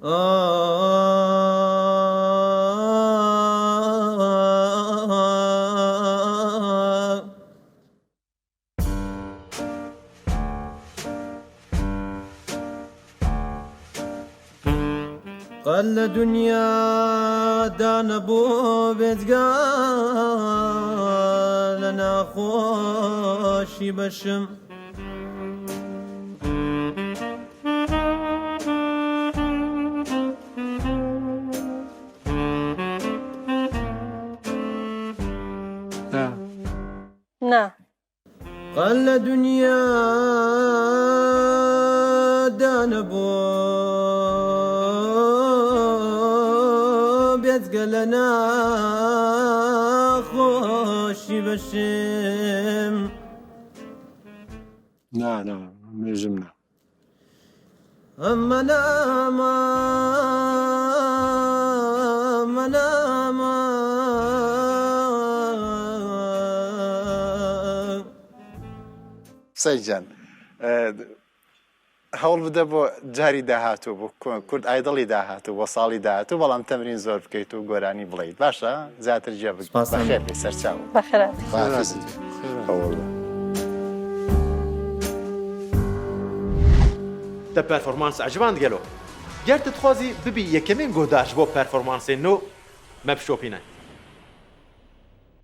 قال دنيا دانبو بيتقال أنا خوشي بشم نا قال دنيا دانبو بيتقال أنا خوشي بشم لا من جملة أما ناما سەیجان هەوڵ بدە بۆ جاری داهاتوو بۆ کورد ئایدڵی داهاتوو بۆ ساڵی داهاتوو بەڵام تەمرین زۆر بکەیت و گۆرانی بڵیت باشە زیاتر جێ بەخێر بێ سەرچاو بەخێرات تا پرفورمانس عجبان دگەلۆ گەر تتخوازی ببی یەکەمین گۆداش بۆ پەرفۆرمانسێن نۆ مەبشۆپینە